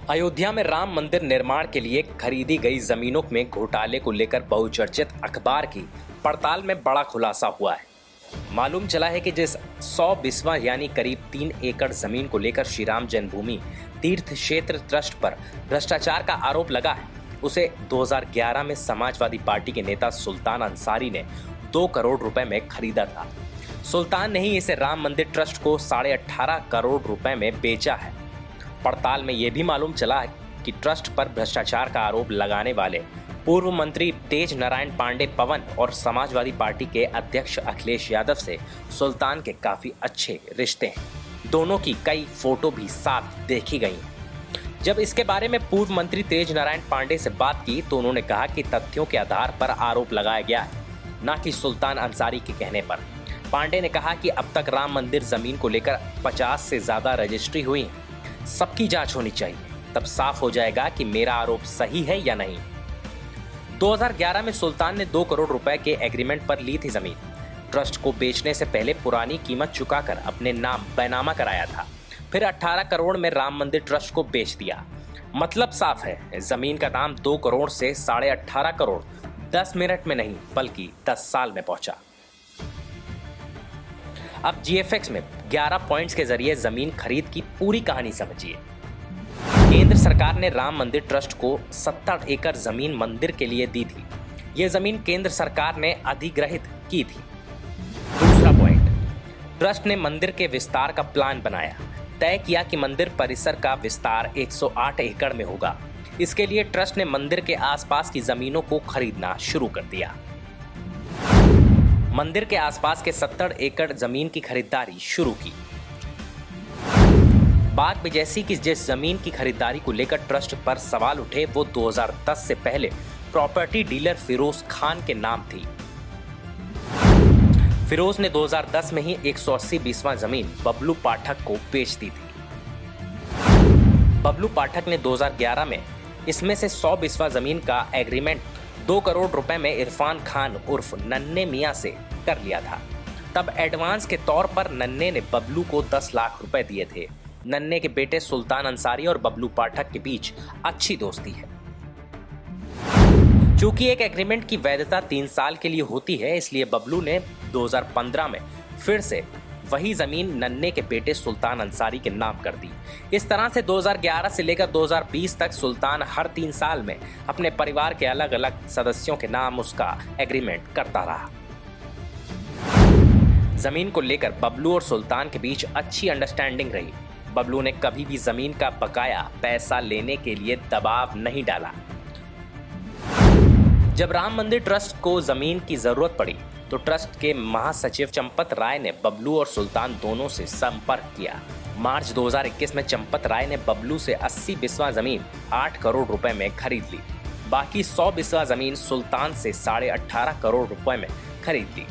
अयोध्या में राम मंदिर निर्माण के लिए खरीदी गई जमीनों में घोटाले को लेकर बहुचर्चित अखबार की पड़ताल में बड़ा खुलासा हुआ है। मालूम चला है कि जिस 100 बिस्वा यानी करीब 3 एकड़ जमीन को लेकर श्री राम जन्मभूमि तीर्थ क्षेत्र ट्रस्ट पर भ्रष्टाचार का आरोप लगा है, उसे 2011 में समाजवादी पार्टी के नेता सुल्तान अंसारी ने 2 करोड़ रुपए में खरीदा था। सुल्तान ने ही इसे राम मंदिर ट्रस्ट को 18.5 करोड़ रुपए में बेचा है। पड़ताल में यह भी मालूम चला है कि ट्रस्ट पर भ्रष्टाचार का आरोप लगाने वाले पूर्व मंत्री तेज नारायण पांडे पवन और समाजवादी पार्टी के अध्यक्ष अखिलेश यादव से सुल्तान के काफी अच्छे रिश्ते हैं। दोनों की कई फोटो भी साथ देखी गई हैं। जब इसके बारे में पूर्व मंत्री तेज नारायण पांडे से बात की तो उन्होंने कहा कि तथ्यों के आधार पर आरोप लगाया गया है, न कि सुल्तान अंसारी के कहने पर। पांडे ने कहा कि अब तक राम मंदिर जमीन को लेकर 50 से ज्यादा रजिस्ट्री हुई है। सबकी जांच होनी चाहिए, तब साफ हो जाएगा कि मेरा आरोप सही है या नहीं। 2011 में सुल्तान ने 2 करोड़ रुपए के एग्रीमेंट पर ली थी जमीन। ट्रस्ट को बेचने से पहले पुरानी कीमत चुकाकर अपने नाम बैनामा कराया था। फिर 18 करोड़ में राम मंदिर ट्रस्ट को बेच दिया। मतलब साफ है, जमीन का दाम 2 करोड़ से 18.5 करोड़ 10 मिनट में नहीं बल्कि 10 साल में पहुंचा। अब GFX में 11 पॉइंट्स के जरिए जमीन खरीद की पूरी कहानी समझिए। केंद्र सरकार ने राम मंदिर ट्रस्ट को 70 एकड़ जमीन मंदिर के लिए दी थी। यह जमीन केंद्र सरकार ने अधिग्रहित की थी। दूसरा पॉइंट, ट्रस्ट ने मंदिर के विस्तार का प्लान बनाया, तय किया कि मंदिर परिसर का विस्तार 108 एकड़ में होगा। इसके लिए ट्रस्ट ने मंदिर के आसपास की जमीनों को खरीदना शुरू कर दिया। मंदिर के आसपास के 70 एकड़ जमीन की खरीदारी शुरू की। बाग बिजैसी की जिस जमीन की खरीदारी को लेकर ट्रस्ट पर सवाल उठे वो 2010 से पहले प्रॉपर्टी डीलर फिरोज खान के नाम थी। फिरोज ने 2010 में ही 180 बिस्वा जमीन बबलू पाठक को बेच दी थी। बबलू पाठक ने 2011 में इसमें से 100 बिस्वा जमीन का एग्रीमेंट 2 करोड़ रुपए में इरफान खान उर्फ नन्हे मियां से कर लिया था। तब एडवांस के तौर पर नन्हे ने बबलू को 10 लाख रुपए दिए थे। नन्हे के बेटे सुल्तान अंसारी और बबलू पाठक के बीच अच्छी दोस्ती है। चूंकि एक एग्रीमेंट की वैधता 3 साल के लिए होती है, इसलिए बबलू ने 2015 में फिर से वही जमीन नन्हे के बेटे सुल्तान अंसारी के नाम कर दी। इस तरह से 2011 से लेकर 2020 तक सुल्तान हर 3 साल में अपने परिवार के अलग अलग सदस्यों के नाम उसका एग्रीमेंट करता रहा। जमीन को लेकर बबलू और सुल्तान के बीच अच्छी अंडरस्टैंडिंग रही। बबलू ने कभी भी जमीन का बकाया पैसा लेने के लिए दबाव नहीं डाला। जब राम मंदिर ट्रस्ट को जमीन की जरूरत पड़ी तो ट्रस्ट के महासचिव चंपत राय ने बबलू और सुल्तान दोनों से संपर्क किया। मार्च 2021 में चंपत राय ने बबलू से 80 बिस्वा जमीन 8 करोड़ रुपए में खरीद ली। बाकी 100 बिस्वा जमीन सुल्तान से 18.5 करोड़ रुपए में खरीद ली।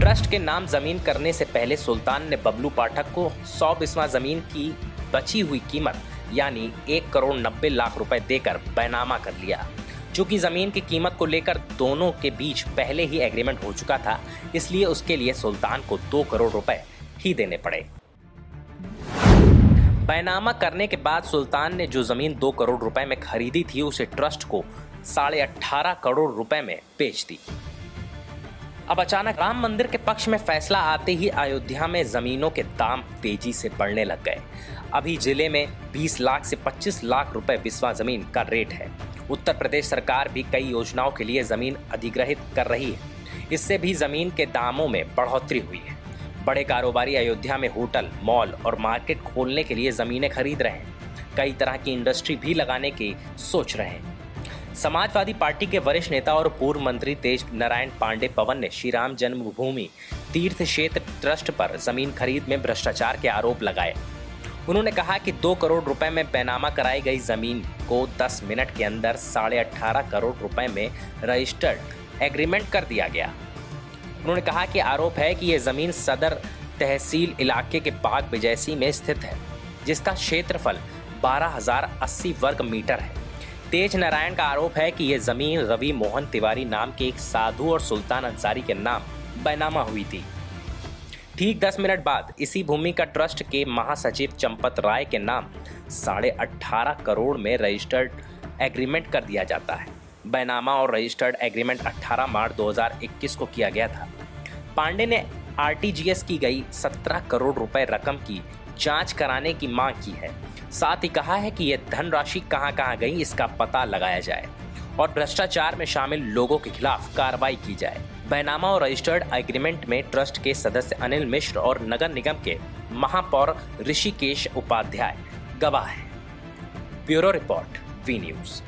ट्रस्ट के नाम जमीन करने से पहले सुल्तान ने बबलू पाठक को 100 बिस्वा जमीन की बची हुई कीमत यानी 1 करोड़ 90 लाख रुपए देकर बैनामा कर लिया। चूंकि जमीन की कीमत को लेकर दोनों के बीच पहले ही एग्रीमेंट हो चुका था, इसलिए उसके लिए सुल्तान को 2 करोड़ रुपए ही देने पड़े। बैनामा करने के बाद सुल्तान ने जो जमीन 2 करोड़ रुपए में खरीदी थी उसे ट्रस्ट को 18.5 करोड़ रुपए में बेच दी। अब अचानक राम मंदिर के पक्ष में फैसला आते ही अयोध्या में जमीनों के दाम तेजी से बढ़ने लग गए। अभी जिले में 20 लाख से 25 लाख रुपए बिस्वा जमीन का रेट है। उत्तर प्रदेश सरकार भी कई योजनाओं के लिए जमीन अधिग्रहित कर रही है। इससे भी जमीन के दामों में बढ़ोतरी हुई है। बड़े कारोबारी अयोध्या में होटल, मॉल और मार्केट खोलने के लिए जमीनें खरीद रहे हैं। कई तरह की इंडस्ट्री भी लगाने की सोच रहे हैं। समाजवादी पार्टी के वरिष्ठ नेता और पूर्व मंत्री तेज नारायण पांडे पवन ने श्री राम जन्मभूमि तीर्थ क्षेत्र ट्रस्ट पर जमीन खरीद में भ्रष्टाचार के आरोप लगाए। उन्होंने कहा कि 2 करोड़ रुपए में बैनामा कराई गई जमीन को 10 मिनट के अंदर 18.5 करोड़ रुपए में रजिस्टर्ड एग्रीमेंट कर दिया गया। उन्होंने कहा कि आरोप है कि यह जमीन सदर तहसील इलाके के बाग बिजैसी में स्थित है, जिसका क्षेत्रफल 12,080 वर्ग मीटर है। तेज नारायण का आरोप है कि यह जमीन रवि मोहन तिवारी नाम के एक साधु और सुल्तान अंसारी के नाम बैनामा हुई थी। ठीक 10 मिनट बाद इसी भूमि का ट्रस्ट के महासचिव चंपत राय के नाम 18.5 करोड़ में रजिस्टर्ड एग्रीमेंट कर दिया जाता है। बैनामा और रजिस्टर्ड एग्रीमेंट 18 मार्च 2021 को किया गया था। पांडे ने आरटीजीएस की गई 17 करोड़ रुपए रकम की जांच कराने की मांग की है। साथ ही कहा है कि यह धनराशि कहां गई इसका पता लगाया जाए और भ्रष्टाचार में शामिल लोगों के खिलाफ कार्रवाई की जाए। बैनामा और रजिस्टर्ड एग्रीमेंट में ट्रस्ट के सदस्य अनिल मिश्र और नगर निगम के महापौर ऋषिकेश उपाध्याय गवाह हैं। Bureau report, V news.